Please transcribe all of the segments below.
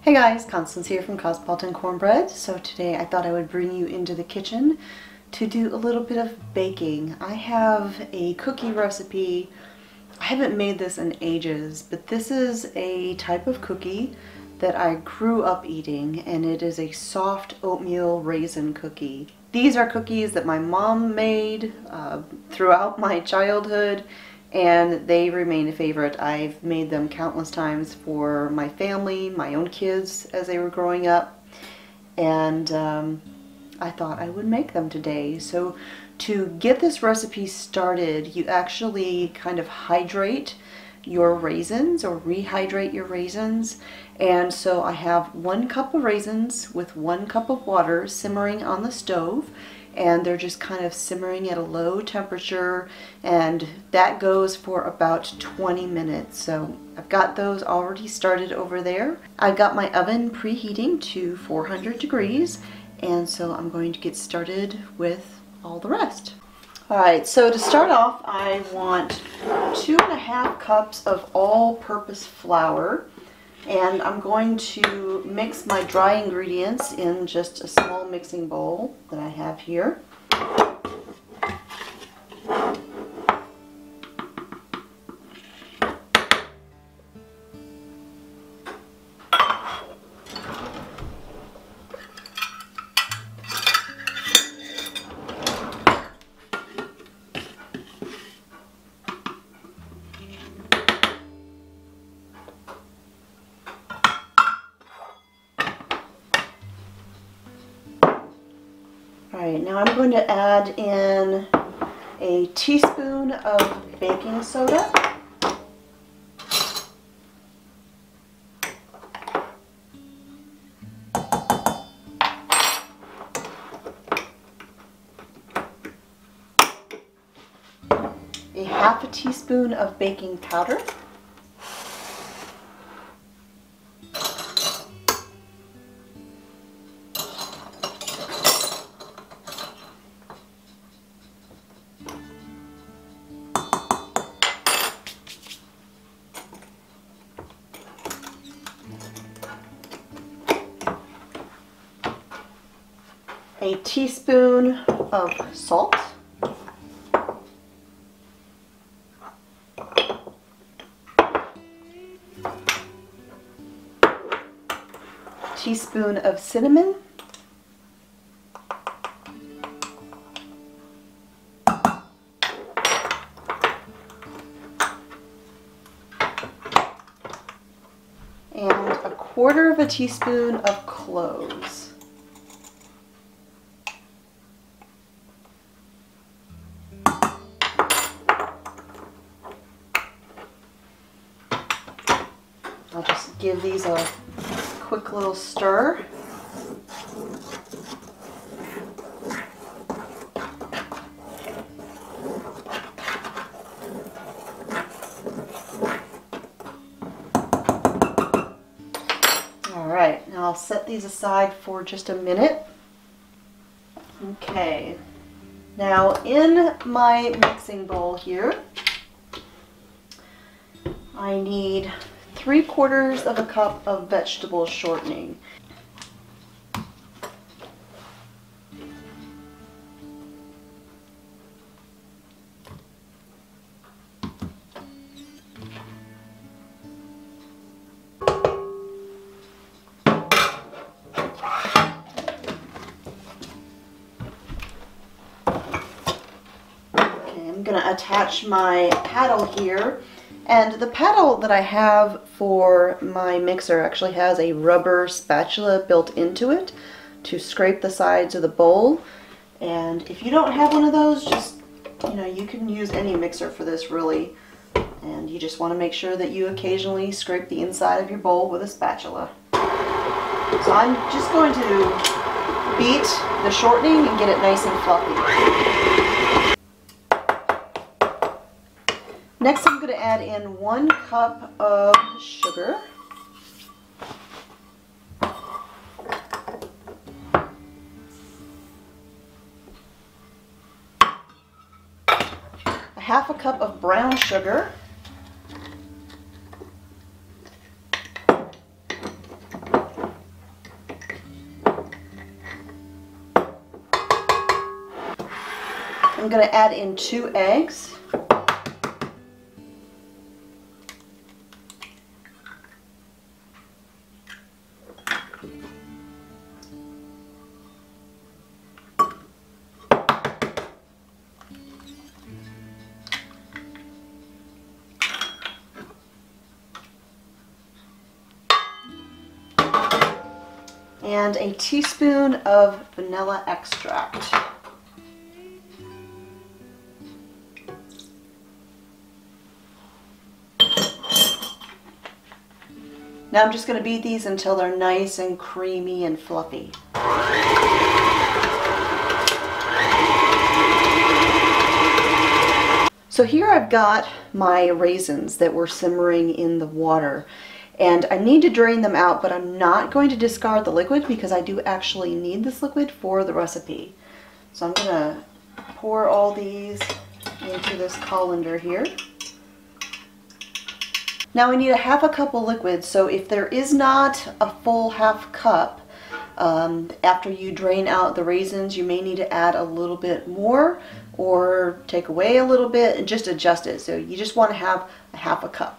Hey guys, Constance here from Cosmopolitan Cornbread. So today I thought I would bring you into the kitchen to do a little bit of baking. I have a cookie recipe. I haven't made this in ages, but this is a type of cookie that I grew up eating, and it is a soft oatmeal raisin cookie. These are cookies that my mom made throughout my childhood, and they remain a favorite. I've made them countless times for my family, my own kids as they were growing up, and I thought I would make them today. So to get this recipe started, you actually kind of hydrate your raisins or rehydrate your raisins. And so I have 1 cup of raisins with 1 cup of water simmering on the stove, and they're just kind of simmering at a low temperature, and that goes for about 20 minutes. So I've got those already started over there. I've got my oven preheating to 400 degrees, and so I'm going to get started with all the rest. Alright, so to start off, I want 2.5 cups of all-purpose flour, and I'm going to mix my dry ingredients in just a small mixing bowl that I have here. Alright, now I'm going to add in a teaspoon of baking soda, a half teaspoon of baking powder, a teaspoon of salt, teaspoon of cinnamon, and 1/4 teaspoon of cloves. I'll just give these a quick little stir. Alright, now I'll set these aside for just a minute. Okay, now in my mixing bowl here, I need 3/4 cup of vegetable shortening. Okay, I'm going to attach my paddle here. And the paddle that I have for my mixer actually has a rubber spatula built into it to scrape the sides of the bowl. And if you don't have one of those, just, you can use any mixer for this really. And you just want to make sure that you occasionally scrape the inside of your bowl with a spatula. So I'm just going to beat the shortening and get it nice and fluffy. Next, I'm going to add in 1 cup of sugar, a 1/2 cup of brown sugar, I'm going to add in 2 eggs. And a teaspoon of vanilla extract. Now I'm just going to beat these until they're nice and creamy and fluffy. So here I've got my raisins that were simmering in the water. And I need to drain them out, but I'm not going to discard the liquid because I do actually need this liquid for the recipe. So I'm going to pour all these into this colander here. Now we need a 1/2 cup of liquid, so if there is not a full 1/2 cup, after you drain out the raisins, you may need to add a little bit more or take away a little bit and just adjust it. So you just want to have a 1/2 cup.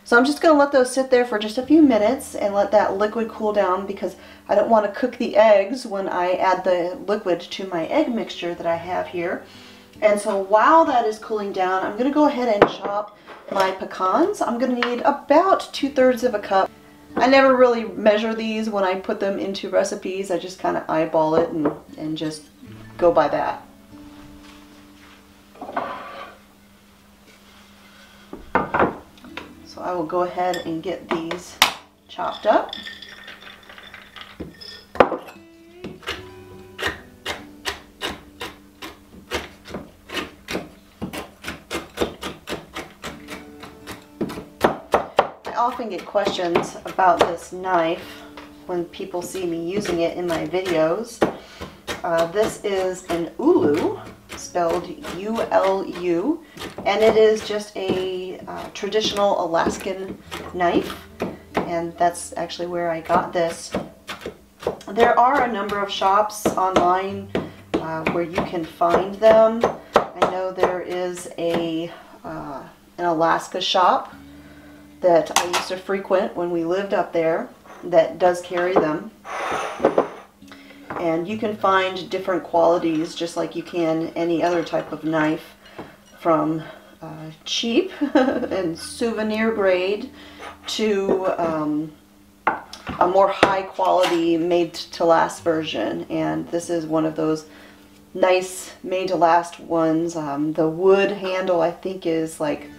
So I'm just going to let those sit there for just a few minutes and let that liquid cool down because I don't want to cook the eggs when I add the liquid to my egg mixture that I have here. And so while that is cooling down, I'm going to go ahead and chop my pecans. I'm going to need about 2/3 of a cup. I never really measure these when I put them into recipes. I just kind of eyeball it and just go by that. So I will go ahead and get these chopped up. I often get questions about this knife when people see me using it in my videos. This is an ulu, spelled U-L-U, and it is just a traditional Alaskan knife, and that's actually where I got this. There are a number of shops online where you can find them. I know there is an Alaska shop that I used to frequent when we lived up there that does carry them. And you can find different qualities just like you can any other type of knife, from cheap and souvenir grade to a more high quality made to last version. And this is one of those nice made to last ones. The wood handle I think is like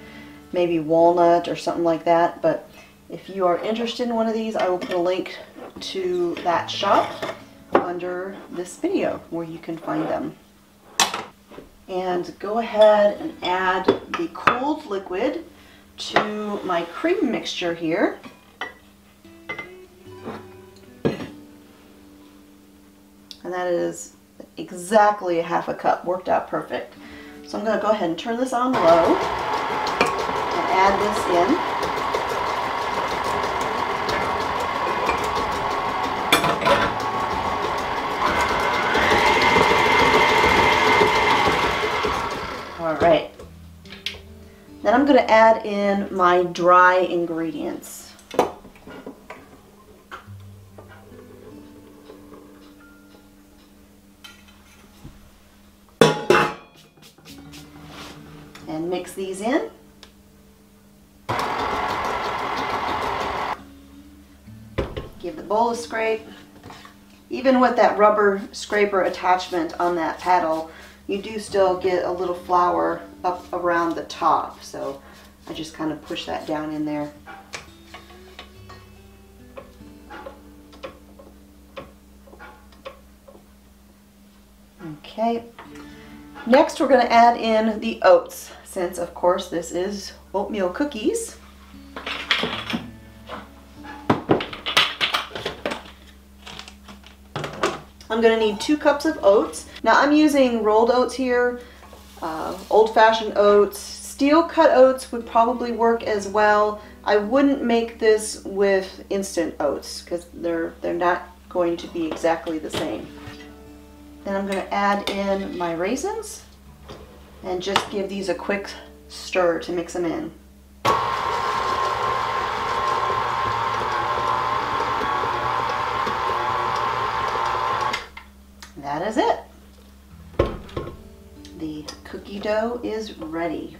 maybe walnut or something like that, but if you are interested in one of these, I will put a link to that shop under this video where you can find them. And go ahead and add the cooled liquid to my cream mixture here. And that is exactly a 1/2 cup, worked out perfect. So I'm going to go ahead and turn this on low and add this in. Alright, then I'm going to add in my dry ingredients. And mix these in. Give the bowl a scrape. Even with that rubber scraper attachment on that paddle, you do still get a little flour up around the top, so I just kind of push that down in there. Okay, next we're going to add in the oats, since of course this is oatmeal cookies. I'm going to need 2 cups of oats. Now I'm using rolled oats here, old-fashioned oats. Steel cut oats would probably work as well. I wouldn't make this with instant oats because they're not going to be exactly the same. Then I'm going to add in my raisins. and just give these a quick stir to mix them in. That is it. The cookie dough is ready.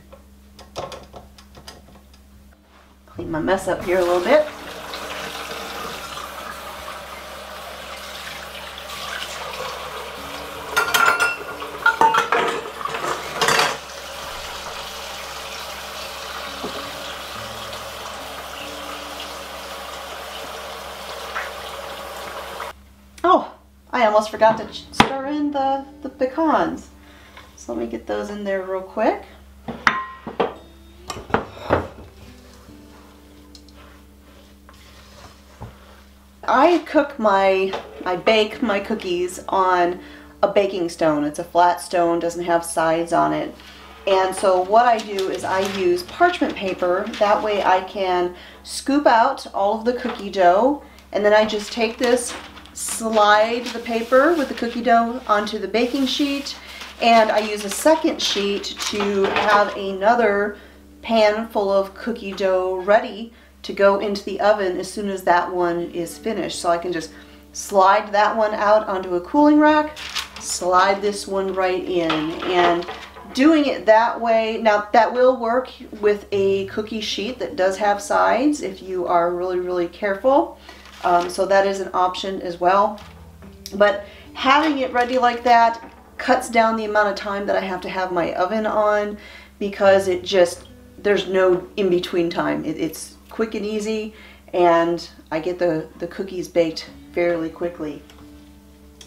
Clean my mess up here a little bit. Oh, I almost forgot to stir in the pecans. So let me get those in there real quick. I bake my cookies on a baking stone. It's a flat stone, doesn't have sides on it. And so what I do is I use parchment paper. That way I can scoop out all of the cookie dough, and then I just take this, slide the paper with the cookie dough onto the baking sheet, and I use a second sheet to have another pan full of cookie dough ready to go into the oven as soon as that one is finished. So I can just slide that one out onto a cooling rack, slide this one right in, and doing it that way, now that will work with a cookie sheet that does have sides if you are really careful. So that is an option as well. But having it ready like that cuts down the amount of time that I have to have my oven on, because there's no in-between time. It's quick and easy, and I get the cookies baked fairly quickly.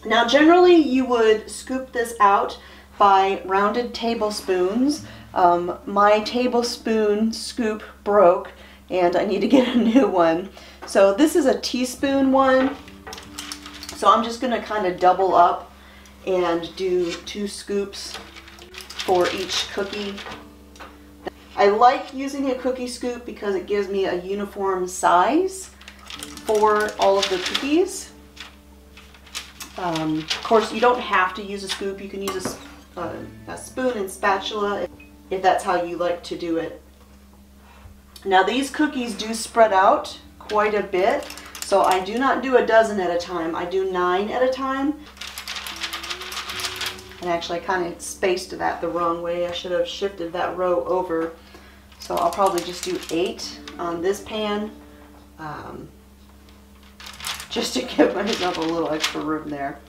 Now generally you would scoop this out by rounded tablespoons. My tablespoon scoop broke and I need to get a new one. So this is a teaspoon one. So I'm just going to kind of double up and do 2 scoops for each cookie. I like using a cookie scoop because it gives me a uniform size for all of the cookies. Of course, you don't have to use a scoop. You can use a spoon and spatula if that's how you like to do it. Now these cookies do spread out quite a bit, so I do not do a dozen at a time. I do 9 at a time. And actually I kind of spaced that the wrong way. I should have shifted that row over. So I'll probably just do 8 on this pan, just to give myself a little extra room there.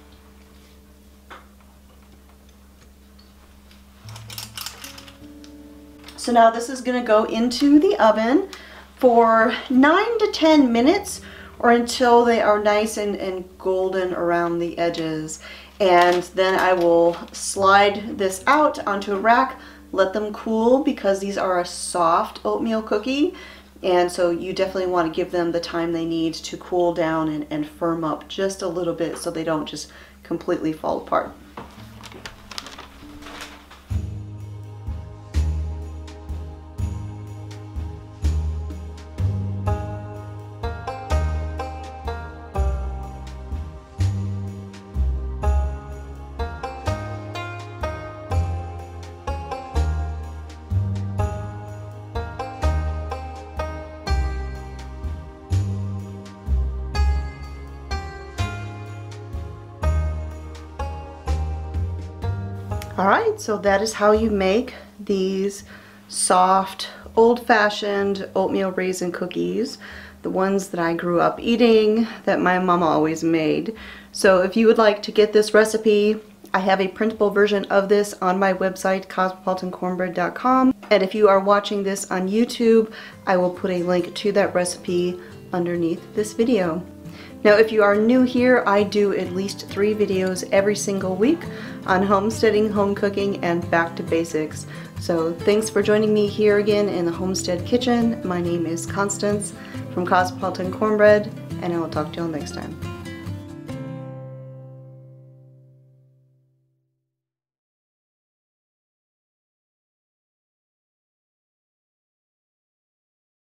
So now this is going to go into the oven for 9 to 10 minutes, or until they are nice and golden around the edges. And then I will slide this out onto a rack, let them cool, because these are a soft oatmeal cookie, and so you definitely want to give them the time they need to cool down and firm up just a little bit so they don't just completely fall apart. Alright, so that is how you make these soft, old-fashioned oatmeal raisin cookies, the ones that I grew up eating, that my mama always made. So if you would like to get this recipe, I have a printable version of this on my website, cosmopolitancornbread.com. And if you are watching this on YouTube, I will put a link to that recipe underneath this video. Now if you are new here, I do at least 3 videos every single week on homesteading, home cooking, and back to basics. So thanks for joining me here again in the Homestead kitchen. My name is Constance from Cosmopolitan Cornbread, and I will talk to you all next time.